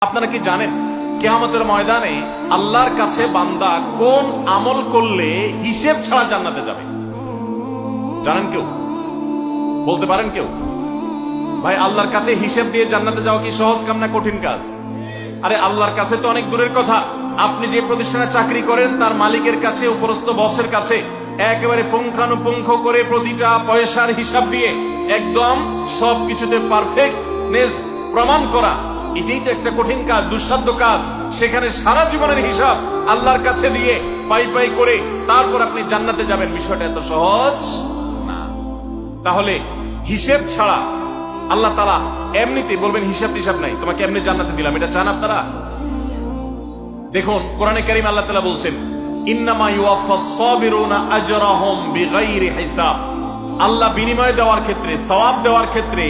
আপনারা কি জানেন কিয়ামতের ময়দানে আল্লাহর কাছে বান্দা কোন আমল করলে হিসেব ছাড়া জান্নাতে যাবে? জানেন কেউ? বলতে পারেন কেউ? ভাই, আল্লাহর কাছে হিসেব দিয়ে জান্নাতে যাওয়া কি সহজ কাম না কঠিন কাজ? আরে আল্লাহর কাছে তো অনেক দূরের কথা। আপনি যে প্রতিষ্ঠানে চাকরি করেন তার মালিকের কাছে, উপরস্থ বসের কাছে একেবারে পুঙ্খানুপুঙ্খ করে প্রতিটা পয়সার হিসাব দিয়ে একদম সবকিছুতে পারফেক্টনেস প্রমাণ করা, এটাই তো একটা কঠিন কাজ, দুঃসাধ্য কাজ। সেখানে সারা জীবনের হিসাব আল্লাহর কাছে দিয়ে পাই পাই করে তারপর আপনি জান্নাতে যাবেন, বিষয়টা এত সহজ না। তাহলে হিসেব ছাড়া আল্লাহ তাআলা এমনিতে বলবেন হিসাব টিসাব নাই, তোমাকে এমনি জান্নাতে দিলাম, এটা চান আপনারা? দেখুন কোরআনে কারীম আল্লাহ তাআলা বলছেন ইন্নামা ইউওয়াফাস সাবিরুনা আজরাহুম বিগাইরি হিসাব। আল্লাহ বিনিময় দেওয়ার ক্ষেত্রে, সওয়াব দেওয়ার ক্ষেত্রে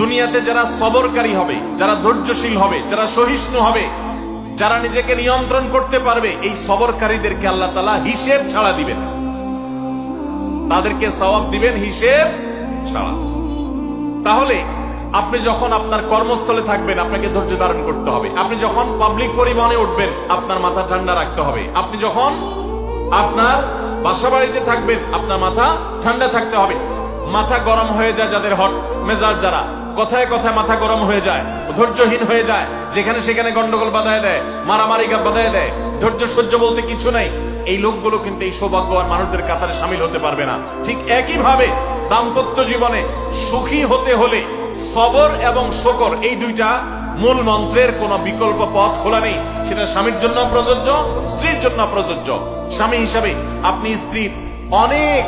দুনিয়াতে যারা সবরকারী হবে, যারা ধৈর্যশীল হবে, যারা সহিষ্ণু হবে, যারা নিজেকে নিয়ন্ত্রণ করতে পারবে, এই সবরকারীদেরকে আল্লাহ তাআলা হিসেব ছাড়া দিবেন, তাদেরকে সওয়াব দিবেন হিসেব ছাড়া। তাহলে আপনি যখন আপনার কর্মস্থলে থাকবেন আপনাকে ধৈর্য ধারণ করতে হবে। আপনি যখন পাবলিক পরিবহনে উঠবেন আপনার মাথা ঠান্ডা রাখতে হবে। আপনি যখন আপনার বাসা বাড়িতে থাকবেন আপনার মাথা ঠান্ডা থাকতে হবে। মাথা গরম হয়ে যায় যাদের, হট মেজাজ যারা, কথায় কথায় মাথা গরম হয়ে যায়, ধৈর্যহীন হয়ে যায়, যেখানে সেখানে গন্ডগোল বাঁধায় দেয়, মারামারি বাঁধায় দেয়, ধৈর্য সহ্য বলতে কিছু নাই, এই লোকগুলো কিন্তু এই সৌভাগ্যবান মানুষদের কাতারে সামিল হতে পারবে না। ঠিক একই ভাবে দাম্পত্য জীবনে সুখী হতে হলে সবর এবং শকর, এই দুইটা মূল মন্ত্রের কোনো বিকল্প পথ খোলা নেই। সেটা স্বামীর জন্য প্রযোজ্য, স্ত্রীর জন্য প্রযোজ্য। স্বামী হিসাবে আপনি স্ত্রীর অনেক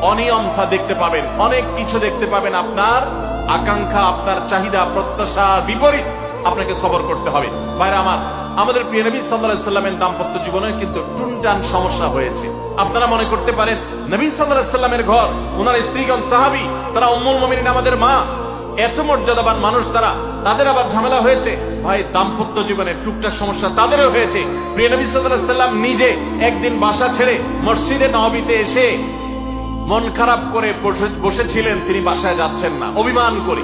অনিয়মতা দেখতে পাবেন, অনেক কিছু দেখতে পাবেন, আপনার আকাঙ্ক্ষা, আপনার চাহিদা, প্রত্যাশার বিপরীত আপনাকে সবর করতে হবে। ভাইরা আমার, আমাদের প্রিয় নবী সাল্লাল্লাহু আলাইহি সাল্লামের দাম্পত্য জীবনে কিন্তু টুনটান সমস্যা হয়েছে। আপনারা মনে করতে পারেন নবী সাল্লাল্লাহু আলাইহি সাল্লামের ঘর, ওনার স্ত্রীগণ সাহাবী, তারা উম্মুল মুমিনিন, আমাদের মা, এত মর্যাদাবান মানুষ তারা, তাদের আবার ঝামেলা হয়েছে। ভাই, দাম্পত্য জীবনে টুকটাক সমস্যা তাদেরও হয়েছে। প্রিয় নবী সাল্লাল্লাহু আলাইহি সাল্লাম নিজে একদিন বাসা ছেড়ে মসজিদে নববীতে এসে মন খারাপ করে বসেছিলেন, তিনি বাসায় যাচ্ছেন না, অভিমান করে।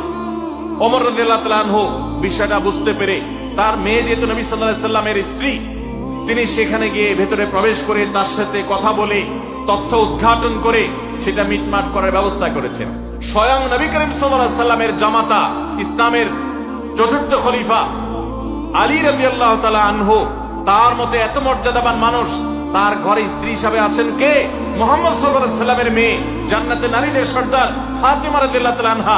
ওমর রাদিয়াল্লাহু তাআলা আনহু বিষয়টা বুঝতে পেরে, তার মেয়ে যেহেতু নবী সাল্লাল্লাহু আলাইহি সাল্লামের স্ত্রী, তিনি সেখানে গিয়ে ভেতরে প্রবেশ করে তার সাথে কথা বলে তথ্য উদ্ঘাটন করে সেটা মিটমাট করার ব্যবস্থা করেছেন। স্বয়ং নবী করিম সাল্লাল্লাহু আলাইহি সাল্লামের জামাতা, ইসলামের চতুর্থ খলিফা আলী রাদিয়াল্লাহু তাআলা আনহু, তার মতে এত মর্যাদাবান মানুষ, তার ঘরে স্ত্রী হিসাবে আছেন কে? মুহাম্মদ সাল্লাল্লাহু আলাইহি সাল্লামের মেয়ে, জান্নাতে নারীদের সর্দার ফাতিমা রাদিয়াল্লাহু তাআলা আনহা।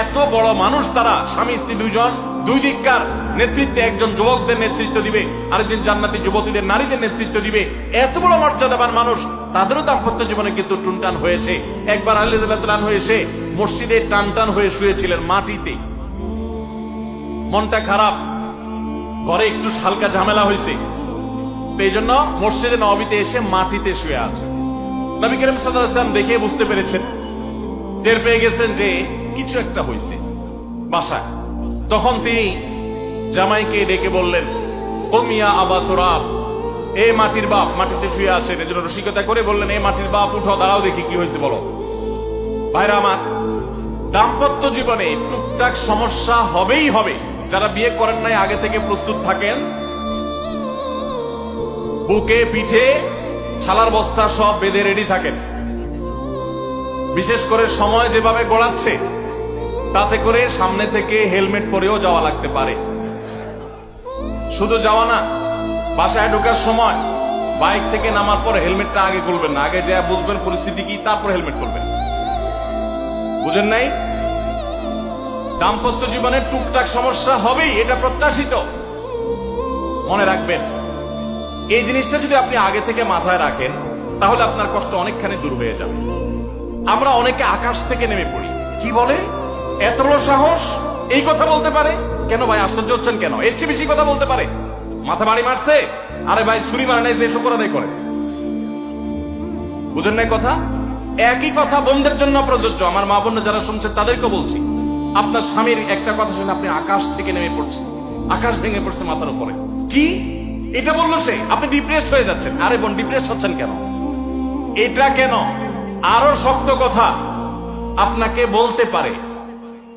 এত বড় মানুষ তারা, স্বামী স্ত্রী দুইজন, দুই দিককার নেতৃত্বে, একজন যুবকদের নেতৃত্ব দিবে, আরেকজন জান্নাতি যুবতীদের, নারীদের নেতৃত্ব দিবে। এত বড় মর্যাদাবান মানুষ, তাদেরও দাম্পত্য জীবনে কিন্তু টুনটান হয়েছে। একবার আলী রাদিয়াল্লাহু তাআলা আনহু এসে মসজিদে টানটান হয়ে শুয়েছিলেন মাটিতে, মনটা খারাপ, ঘরে একটু হালকা ঝামেলা হয়েছে, এই জন্য মসজিদে নববীতে এসে মাটিতে শুয়ে আছে। নবী করিম সাল্লাল্লাহু আলাইহি ওয়াসাল্লাম দেখে বুঝতে পেরেছেন, টের পেয়ে গেছেন যে কিছু একটা হয়েছে বাসায়। তখন তিনি জামাইকে ডেকে বললেন, কুমিয়া আবা তুরাব, এ মাটির বাপ, মাটিতে শুয়ে আছেন, এজন্য রসিকতা করে বললেন, এ মাটির বাপ, উঠো, দাঁড়াও, দেখি কি হয়েছে বলো। ভাইরা আমার, দাম্পত্য জীবনে টুকটাক সমস্যা হবেই হবে। যারা বিয়ে করেন নাই আগে থেকে প্রস্তুত থাকেন, বুকে পিঠে ছালার বস্তা সব বেঁধে রেডি থাকেন। বিশেষ করে সময় যেভাবে গড়াচ্ছে, তাতে করে সামনে থেকে হেলমেট পরেও যাওয়া লাগতে পারে। শুধু যাওয়া না, বাসায় ঢোকার সময় বাইক থেকে নামার পর হেলমেটটা আগে খুলবেন না, আগে যা বুঝবেন পরিস্থিতি কি, তারপর হেলমেট খুলবেন। বুঝেন নাই? দাম্পত্য জীবনে টুকটাক সমস্যা হবেই, এটা প্রত্যাশিত। মনে রাখবেন, এই জিনিসটা যদি আপনি আগে থেকে মাথায় রাখেন তাহলে আপনার কষ্ট অনেকখানি দূর হয়ে যাবে। আমরা অনেকে আকাশ থেকে নেমে পড়ি, কি বলে, এত বড় সাহস, এই কথা বলতে পারে কেন? ভাই আশ্চর্য হচ্ছেন কেন? এর চেয়ে বেশি কথা বলতে পারে, মাথা বাড়ি মারছে, আরে ভাই ছুরি মারে নাই যে শুকর আদায় করে। বুঝেন নাই কথা? একই কথা বোনদের জন্য প্রযোজ্য। আমার মা বোন যারা শুনছেন তাদেরকে বলছি, আপনার স্বামীর একটা কথা শুনে আপনি আকাশ থেকে নেমে পড়ছেন, আকাশ ভেঙে পড়ছে মাথার উপরে, কি এটা বললো সে, আপনি ডিপ্রেসড হয়ে যাচ্ছেন। আরে বোন, ডিপ্রেসড হচ্ছেন কেন? এটা কেন? আরো শক্ত কথা আপনাকে বলতে পারে,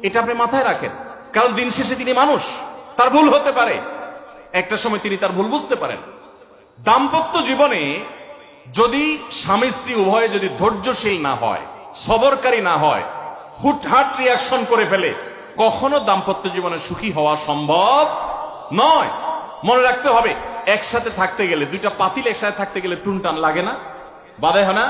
এটা আপনি মাথায় রাখেন, কারণ দিন শেষে তিনি মানুষ, তার ভুল হতে পারে, একটা সময় তিনি তার ভুল বুঝতে পারেন। দাম্পত্য জীবনে যদি স্বামী স্ত্রী উভয়ে যদি ধৈর্যশীল না হয়, সবরকারী না হয়, হুটহাট রিয়াকশন করে ফেলে, কখনো দাম্পত্য জীবনে সুখী হওয়া সম্ভব নয়। মনে রাখতে হবে, একসাথে থাকতে গেলে, দুইটা পাতিল একসাথে থাকতে গেলে টুনটান লাগে না, বাধে হয় না?